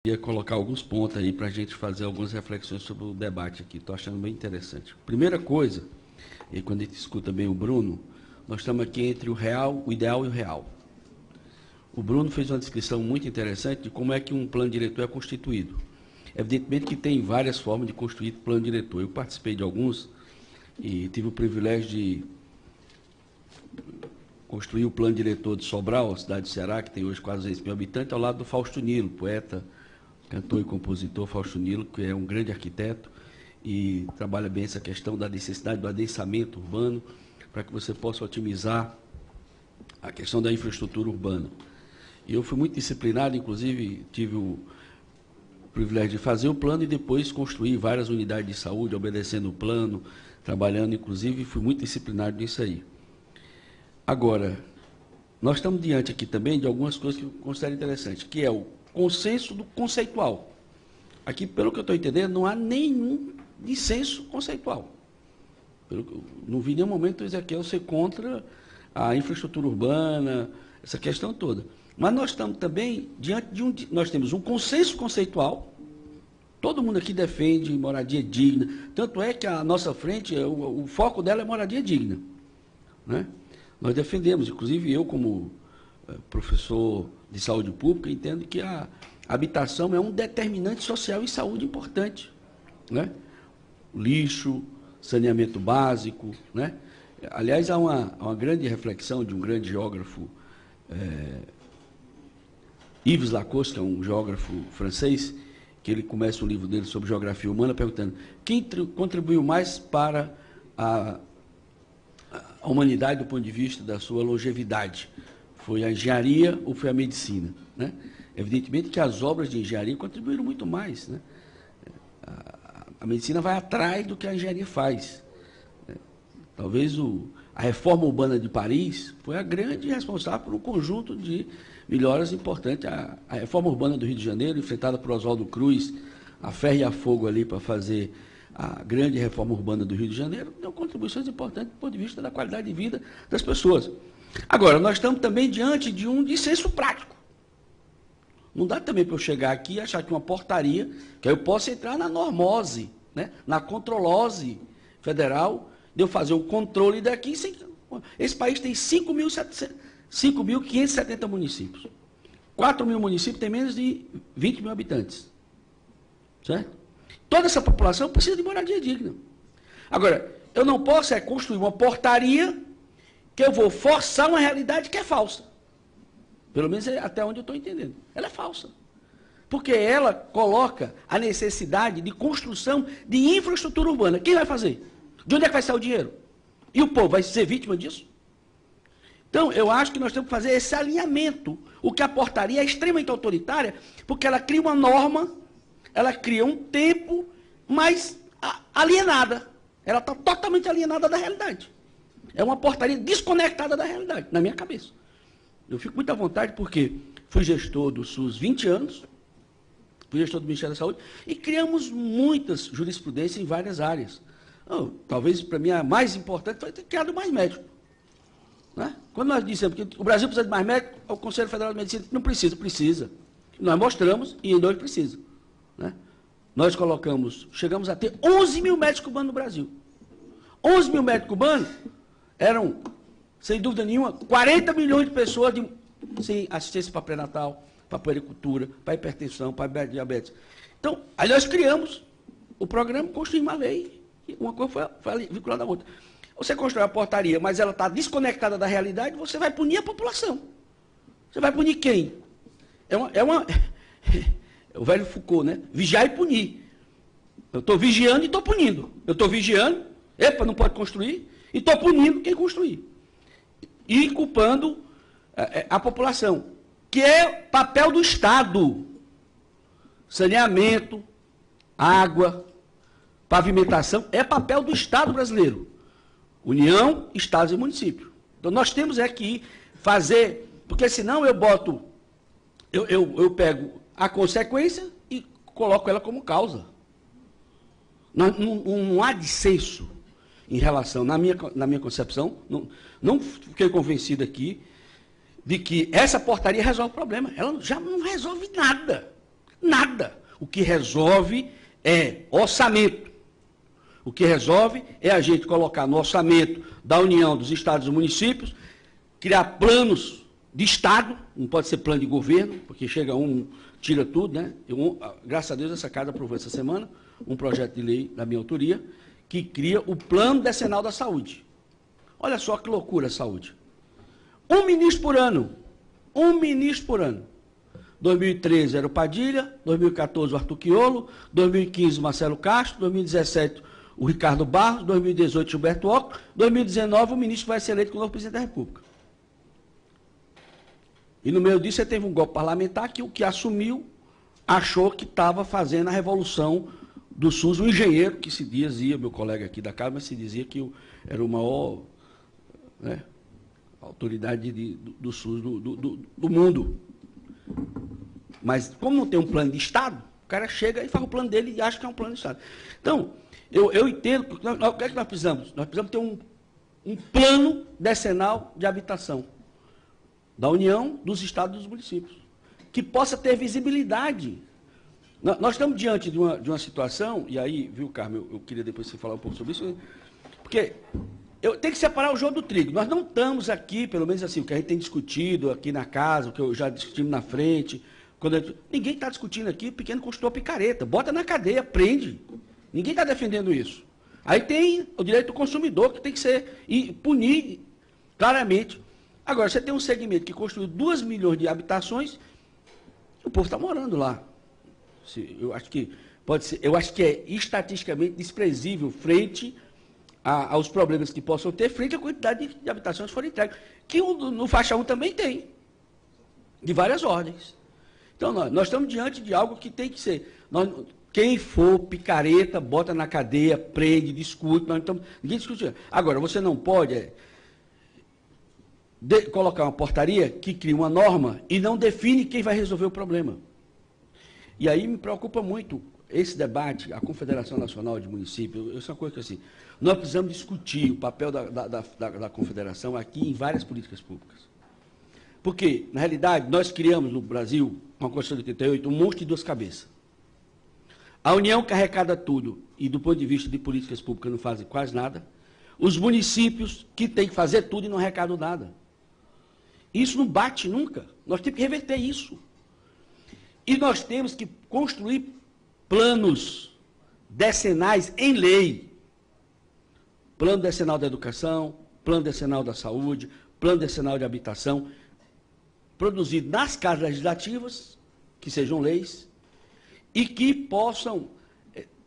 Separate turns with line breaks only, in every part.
Queria colocar alguns pontos aí para a gente fazer algumas reflexões sobre o debate aqui. Estou achando bem interessante. Primeira coisa, e quando a gente escuta bem o Bruno, nós estamos aqui entre o real, o ideal e o real. O Bruno fez uma descrição muito interessante de como é que um plano diretor é constituído. Evidentemente que tem várias formas de construir plano diretor. Eu participei de alguns e tive o privilégio de construir o plano diretor de Sobral, a cidade do Ceará, que tem hoje quase 6 mil habitantes, ao lado do Fausto Nilo, poeta, cantor e compositor Fausto Nilo, que é um grande arquiteto e trabalha bem essa questão da necessidade do adensamento urbano para que você possa otimizar a questão da infraestrutura urbana. E eu fui muito disciplinado, inclusive tive o privilégio de fazer o plano e depois construir várias unidades de saúde, obedecendo o plano, trabalhando, inclusive, fui muito disciplinado nisso aí. Agora, nós estamos diante aqui também de algumas coisas que eu considero interessantes, que é o consenso do conceitual. Aqui, pelo que eu estou entendendo, não há nenhum dissenso conceitual. Não vi em nenhum momento o Ezequiel ser contra a infraestrutura urbana, essa questão toda. Mas nós estamos também diante de nós temos um consenso conceitual, todo mundo aqui defende moradia digna, tanto é que a nossa frente, o foco dela é moradia digna, né? Nós defendemos, inclusive eu como professor de saúde pública, entendo que a habitação é um determinante social e saúde importante, né? Lixo, saneamento básico, né? Aliás, há uma grande reflexão de um grande geógrafo, Yves Lacoste, que é um geógrafo francês, que ele começa o livro dele sobre geografia humana perguntando quem contribuiu mais para a humanidade do ponto de vista da sua longevidade. Foi a engenharia ou foi a medicina, né? Evidentemente que as obras de engenharia contribuíram muito mais, né? A medicina vai atrás do que a engenharia faz. Talvez a reforma urbana de Paris foi a grande responsável por um conjunto de melhoras importantes. A reforma urbana do Rio de Janeiro, enfrentada por Oswaldo Cruz, a ferro e a fogo ali para fazer a grande reforma urbana do Rio de Janeiro, deu contribuições importantes do ponto de vista da qualidade de vida das pessoas. Agora, nós estamos também diante de um dissenso prático. Não dá também para eu chegar aqui e achar que uma portaria, que eu posso entrar na normose, né, na controlose federal, de eu fazer o controle daqui. Esse país tem 5.570 municípios. 4 mil municípios têm menos de 20 mil habitantes. Certo? Toda essa população precisa de moradia digna. Agora, eu não posso construir uma portaria que eu vou forçar uma realidade que é falsa. Pelo menos até onde eu estou entendendo. Ela é falsa. Porque ela coloca a necessidade de construção de infraestrutura urbana. Quem vai fazer? De onde é que vai sair o dinheiro? E o povo vai ser vítima disso? Então, eu acho que nós temos que fazer esse alinhamento. O que a portaria é extremamente autoritária, porque ela cria uma norma, ela cria um tempo, mas alienada. Ela está totalmente alienada da realidade. É uma portaria desconectada da realidade, na minha cabeça. Eu fico muito à vontade porque fui gestor do SUS 20 anos, fui gestor do Ministério da Saúde, e criamos muitas jurisprudências em várias áreas. Talvez, para mim, a mais importante foi ter criado mais médicos. Né? Quando nós dissemos que o Brasil precisa de mais médicos, o Conselho Federal de Medicina não precisa, precisa. Nós mostramos e ainda hoje precisa. Né? Nós chegamos a ter 11 mil médicos cubanos no Brasil. 11 mil médicos cubanos eram, sem dúvida nenhuma, 40 milhões de pessoas sem assistência para pré-natal, para puericultura, para hipertensão, para diabetes. Então, aí nós criamos o programa, construímos uma lei, uma coisa foi vinculada à outra. Você constrói uma portaria, mas ela está desconectada da realidade, você vai punir a população. Você vai punir quem? É o velho Foucault, né? Vigiar e punir. Eu estou vigiando e estou punindo. Eu estou vigiando, não pode construir, e estou punindo quem construir. E culpando a população, que é papel do Estado. Saneamento, água, pavimentação, é papel do Estado brasileiro. União, Estados e municípios. Então, nós temos que fazer, porque senão eu pego a consequência e coloco ela como causa. Não há dissenso em relação, na minha concepção, não fiquei convencido aqui de que essa portaria resolve o problema. Ela já não resolve nada. Nada. O que resolve é orçamento. O que resolve é a gente colocar no orçamento da União, dos estados e municípios, criar planos de Estado, não pode ser plano de governo, porque chega um, tira tudo, né? Graças a Deus, essa casa aprovou essa semana um projeto de lei da minha autoria, que cria o Plano Decenal da Saúde. Olha só que loucura a saúde. Um ministro por ano. Um ministro por ano. 2013 era o Padilha, 2014 o Arthur Quiolo, 2015 o Marcelo Castro, 2017 o Ricardo Barros, 2018 o Gilberto Occo, 2019 o ministro vai ser eleito como novo presidente da República. E no meio disso você teve um golpe parlamentar que o que assumiu achou que estava fazendo a revolução do SUS, um engenheiro que se dizia, meu colega aqui da casa, mas se dizia que era o maior, né, autoridade do SUS do mundo. Mas como não tem um plano de Estado, o cara chega e faz o plano dele e acha que é um plano de Estado. Então, eu entendo, o que é que nós precisamos? Nós precisamos ter um plano decenal de habitação da União, dos estados e dos municípios, que possa ter visibilidade. Nós estamos diante de uma situação, e aí, viu, Carmen, eu queria depois você falar um pouco sobre isso, porque eu tenho que separar o joio do trigo. Nós não estamos aqui, pelo menos assim, o que a gente tem discutido aqui na casa, o que eu já discutimos na frente, ninguém está discutindo aqui, o pequeno construtor picareta, bota na cadeia, prende. Ninguém está defendendo isso. Aí tem o direito do consumidor, que tem que ser, e punir claramente. Agora, você tem um segmento que construiu 2 milhões de habitações, o povo está morando lá. Eu acho que pode ser, eu acho que é estatisticamente desprezível frente aos problemas que possam ter, frente à quantidade de habitações que foram entregues. Que no faixa 1 também tem, de várias ordens. Então, nós estamos diante de algo que tem que ser. Quem for picareta, bota na cadeia, prende, discute. Ninguém discute. Agora, você não pode colocar uma portaria que cria uma norma e não define quem vai resolver o problema. E aí me preocupa muito esse debate, a Confederação Nacional de Municípios, isso é uma coisa que assim, nós precisamos discutir o papel da Confederação aqui em várias políticas públicas. Porque, na realidade, nós criamos no Brasil, com a Constituição de 88, um monstro de 2 cabeças. A União que arrecada tudo e, do ponto de vista de políticas públicas, não fazem quase nada. Os municípios que têm que fazer tudo e não arrecadam nada. Isso não bate nunca. Nós temos que reverter isso. E nós temos que construir planos decenais em lei. Plano decenal da educação, plano decenal da saúde, plano decenal de habitação, produzido nas casas legislativas, que sejam leis, e que possam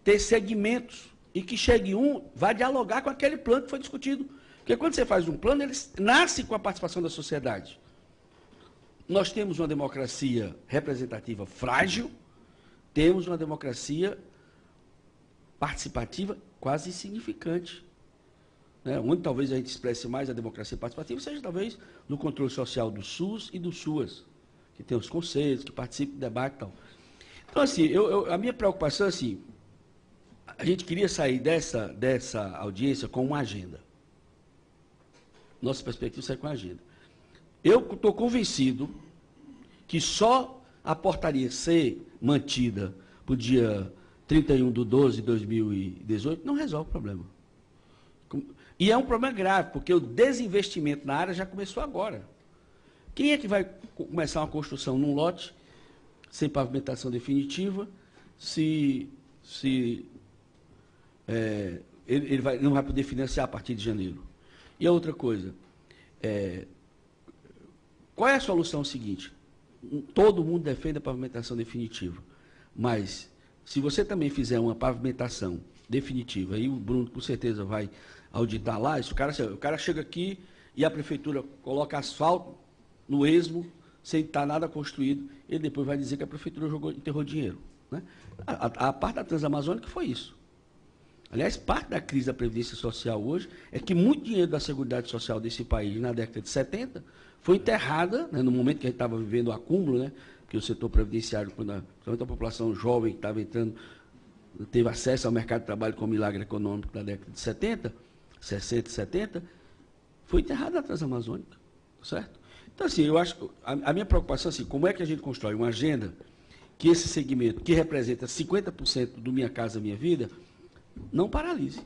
ter segmentos, e que chegue vai dialogar com aquele plano que foi discutido. Porque quando você faz um plano, ele nasce com a participação da sociedade. Nós temos uma democracia representativa frágil, temos uma democracia participativa quase insignificante. Né? Onde talvez a gente expresse mais a democracia participativa seja talvez no controle social do SUS e do SUAS, que tem os conselhos, que participam do debate e tal. Então, assim, a minha preocupação é assim, a gente queria sair dessa audiência com uma agenda. Nossa perspectiva é sair com a agenda. Eu estou convencido que só a portaria ser mantida para o dia 31/12/2018 não resolve o problema. E é um problema grave, porque o desinvestimento na área já começou agora. Quem é que vai começar uma construção num lote sem pavimentação definitiva, ele não vai poder financiar a partir de janeiro? E a outra coisa, qual é a solução seguinte? Todo mundo defende a pavimentação definitiva, mas se você também fizer uma pavimentação definitiva, aí o Bruno com certeza vai auditar lá, o cara chega aqui e a prefeitura coloca asfalto no esmo, sem estar nada construído, ele depois vai dizer que a prefeitura enterrou dinheiro. Né? A parte da Transamazônica foi isso. Aliás, parte da crise da Previdência Social hoje é que muito dinheiro da Seguridade Social desse país, na década de 70, foi enterrada, né, no momento que a gente estava vivendo o acúmulo, né, porque o setor previdenciário, principalmente a população jovem que estava entrando, teve acesso ao mercado de trabalho com o milagre econômico na década de 70, 60 e 70, foi enterrada na Transamazônica, certo? Então, assim, eu acho que a minha preocupação é assim, como é que a gente constrói uma agenda que esse segmento, que representa 50% do Minha Casa Minha Vida, não paralise.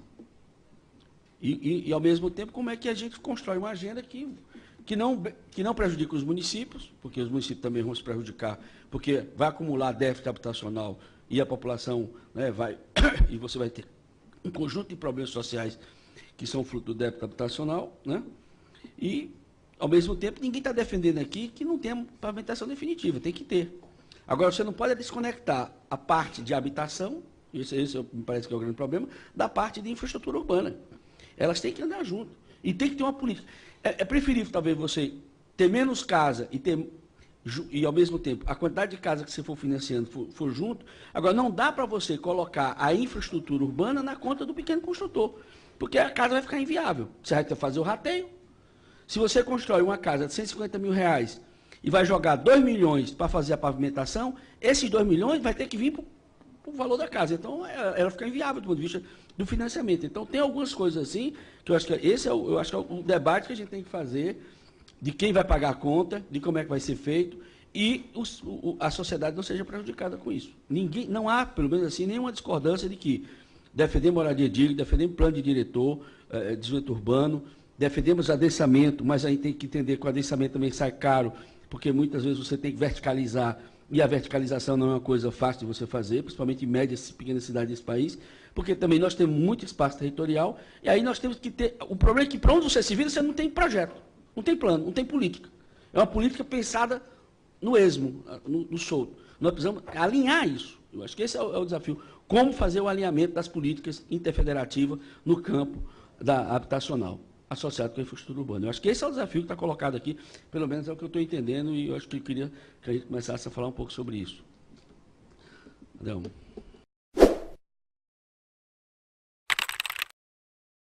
E, ao mesmo tempo, como é que a gente constrói uma agenda que não prejudica os municípios, porque os municípios também vão se prejudicar, porque vai acumular déficit habitacional e a população, né, vai, e você vai ter um conjunto de problemas sociais que são fruto do déficit habitacional, né? E, ao mesmo tempo, ninguém está defendendo aqui que não tem pavimentação definitiva, tem que ter. Agora, você não pode desconectar a parte de habitação, esse me parece que é o grande problema, da parte de infraestrutura urbana. Elas têm que andar junto. E tem que ter uma política. É preferível, talvez, você ter menos casa e, ao mesmo tempo, a quantidade de casa que você for financiando for junto. Agora, não dá para você colocar a infraestrutura urbana na conta do pequeno construtor, porque a casa vai ficar inviável. Você vai ter que fazer o rateio. Se você constrói uma casa de 150 mil reais e vai jogar 2 milhões para fazer a pavimentação, esses 2 milhões vai ter que vir para o valor da casa. Então, ela fica inviável do ponto de vista do financiamento. Então, tem algumas coisas assim, que eu acho que esse é o debate que a gente tem que fazer, de quem vai pagar a conta, de como é que vai ser feito, e a sociedade não seja prejudicada com isso. Não há, pelo menos assim, nenhuma discordância de que defendemos moradia digna, defendemos plano de diretor, desenvolvimento urbano, defendemos adensamento, mas a gente tem que entender que o adensamento também sai caro, porque muitas vezes você tem que verticalizar, e a verticalização não é uma coisa fácil de você fazer, principalmente em médias e pequenas cidades desse país, porque também nós temos muito espaço territorial, e aí nós temos que ter... O problema é que para onde você se vira, você não tem projeto, não tem plano, não tem política. É uma política pensada no esmo, no solto. Nós precisamos alinhar isso. Eu acho que esse é o desafio. Como fazer o alinhamento das políticas interfederativas no campo habitacional, associado com a infraestrutura urbana. Eu acho que esse é o desafio que está colocado aqui, pelo menos é o que eu estou entendendo, e eu acho que eu queria que a gente começasse a falar um pouco sobre isso. Adão.